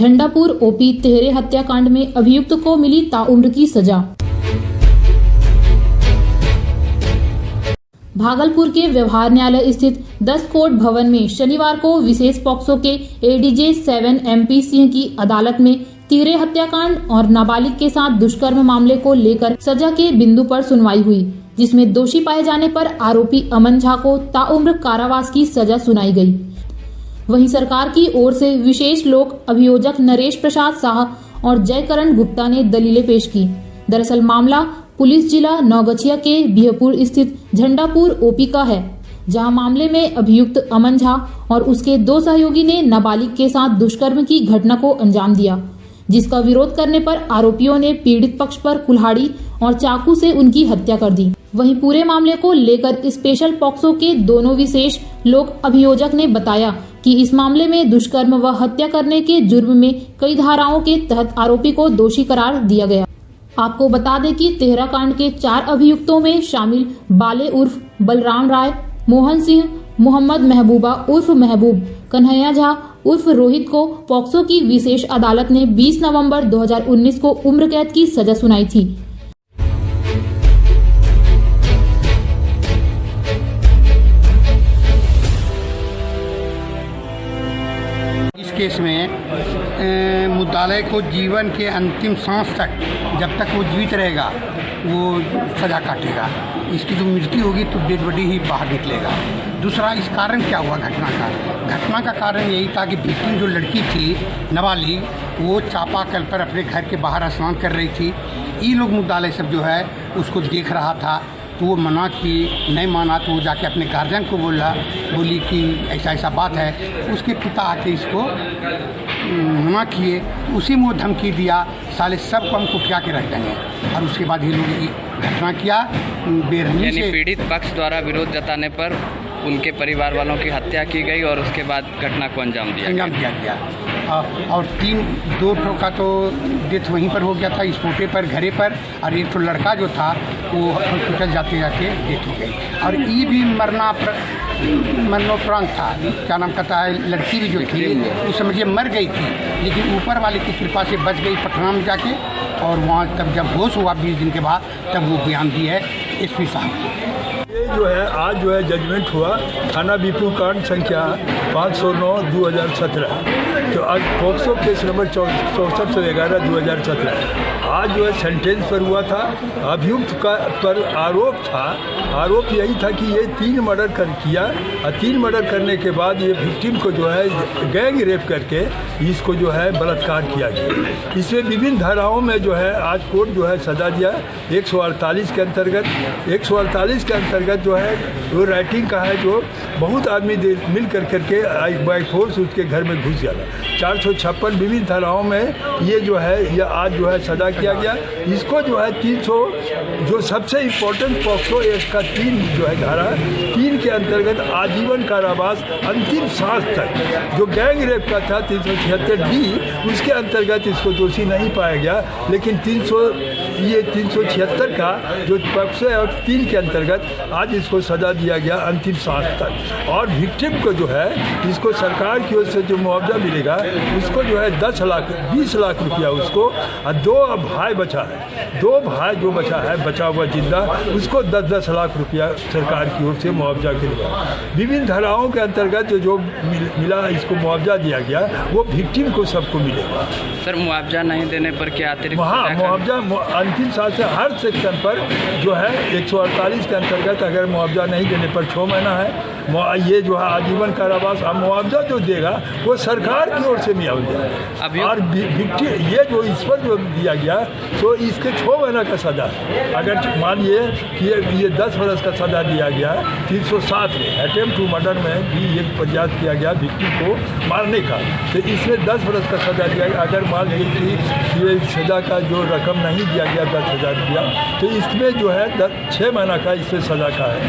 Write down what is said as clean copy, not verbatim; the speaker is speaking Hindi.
झंडापुर ओपी तेहरे हत्याकांड में अभियुक्त को मिली ताउम्र की सजा। भागलपुर के व्यवहार न्यायालय स्थित 10 कोर्ट भवन में शनिवार को विशेष पॉक्सो के एडीजे 7 MP सिंह की अदालत में तिहरे हत्याकांड और नाबालिग के साथ दुष्कर्म मामले को लेकर सजा के बिंदु पर सुनवाई हुई, जिसमें दोषी पाए जाने पर आरोपी अमन झा को ताउम्र कारावास की सजा सुनाई गई। वहीं सरकार की ओर से विशेष लोक अभियोजक नरेश प्रसाद शाह और जयकरण गुप्ता ने दलीलें पेश की। दरअसल मामला पुलिस जिला नौगछिया के बिहपुर स्थित झंडापुर ओपी का है, जहां मामले में अभियुक्त अमन झा और उसके 2 सहयोगी ने नाबालिग के साथ दुष्कर्म की घटना को अंजाम दिया, जिसका विरोध करने पर आरोपियों ने पीड़ित पक्ष पर कुल्हाड़ी और चाकू से उनकी हत्या कर दी। वहीं पूरे मामले को लेकर स्पेशल पॉक्सो के दोनों विशेष लोक अभियोजक ने बताया कि इस मामले में दुष्कर्म व हत्या करने के जुर्म में कई धाराओं के तहत आरोपी को दोषी करार दिया गया। आपको बता दें कि तेहरा कांड के 4 अभियुक्तों में शामिल बाले उर्फ बलराम राय, मोहन सिंह, मोहम्मद महबूबा उर्फ महबूब, कन्हैया झा उर्फ रोहित को पॉक्सो की विशेष अदालत ने 20 नवंबर 2019 को उम्र कैद की सजा सुनाई थी। इस केस में मुद्दालय को जीवन के अंतिम सांस तक, जब तक वो जीवित रहेगा वो सजा काटेगा। इसकी जो मृत्यु होगी तो डेड बॉडी ही बाहर निकलेगा। दूसरा, इस कारण क्या हुआ घटना का कारण यही था कि विक्टिम जो लड़की थी नाबालिग, वो चापाकल पर अपने घर के बाहर स्नान कर रही थी। ये लोग मुद्दालय सब जो है उसको देख रहा था, तो वो मना की, नहीं माना तो वो जाके अपने गार्जियन को बोली कि ऐसा ऐसा बात है। उसके पिता आके इसको मना किए, उसी में वो धमकी दिया, साले सबको हम कुटिया के रख देंगे। और उसके बाद ये लोग घटना किया बेरहमी से। पीड़ित पक्ष द्वारा विरोध जताने पर उनके परिवार वालों की हत्या की गई और उसके बाद घटना को अंजाम दिया गया। और 2 का तो डेथ वहीं पर हो गया था, स्पोटे पर, घरे पर। और एक तो लड़का जो था वो हॉस्पिटल जाते डेथ हो गई। और ये भी मरणोपरांत था, क्या नाम कहता है, लड़की भी जो थी उस समझिए मर गई थी, लेकिन ऊपर वाले की कृपा से बच गई पटना में जाके। और वहाँ तब जब होश हुआ 20 दिन के बाद, तब वो बयान दी है SP साहब। ये जो है आज जो है जजमेंट हुआ थाना बीपुर कांड संख्या 509/2017, जो आज पॉक्सो केस नंबर 64/11/2017 आज जो है सेंटेंस पर हुआ था। अभियुक्त का पर आरोप यही था कि ये 3 मर्डर किया और 3 मर्डर करने के बाद ये विक्टिम को जो है गैंग रेप करके इसको जो है बलात्कार किया गया। इसमें विभिन्न धाराओं में जो है आज कोर्ट जो है सजा दिया। 148 के अंतर्गत जो है वो राइटिंग का है, जो बहुत आदमी मिल करके बाई फोर्स उसके घर में घुस गया। 456 विभिन्न धाराओं में ये जो है ये आज जो है सजा किया गया। इसको जो है 300 जो सबसे इम्पोर्टेंट पॉक्सो एक्ट का 3 जो है धारा 3 के अंतर्गत आजीवन कारावास अंतिम सांस तक, जो गैंग रेप का था 376D, उसके अंतर्गत इसको दोषी नहीं पाया गया। लेकिन 376 का जो पॉक्सो एक्ट 3 के अंतर्गत आज इसको सजा दिया गया अंतिम सांस तक। और विक्टिम को जो है इसको सरकार की ओर से जो मुआवजा मिलेगा उसको जो है 20 लाख रुपया उसको, और 2 भाई बचा है, 2 भाई जो बचा है बचा हुआ जिंदा, उसको 10 लाख रुपया सरकार की ओर से मुआवजा के लिए। विभिन्न धाराओं के अंतर्गत जो मिला इसको मुआवजा दिया गया वो विक्टिम को सबको मिलेगा। सर, मुआवजा नहीं देने पर क्या अतिरिक्त? हाँ, मुआवजा अंतिम साल से हर सेक्शन पर जो है 148 के अंतर्गत अगर मुआवजा नहीं देने पर 6 महीना है। ये जो है आजीवन कारावास। अब मुआवजा जो देगा वो सरकार की ओर से मुआवजा। और ये जो इस पर जो दिया गया तो इसके 6 महीना का सजा है। अगर मानिए कि ये 10 वर्ष का सजा दिया गया 307 में अटेम्प्ट टू मर्डर में भी एक प्रयास किया गया विक्टिम को मारने का, तो इसमें 10 वर्ष का सजा दिया गया। अगर मान लीजिए कि ये सजा का जो रकम नहीं दिया गया 10,000 रुपया, तो इसमें जो है 6 महीना का इससे सजा का है।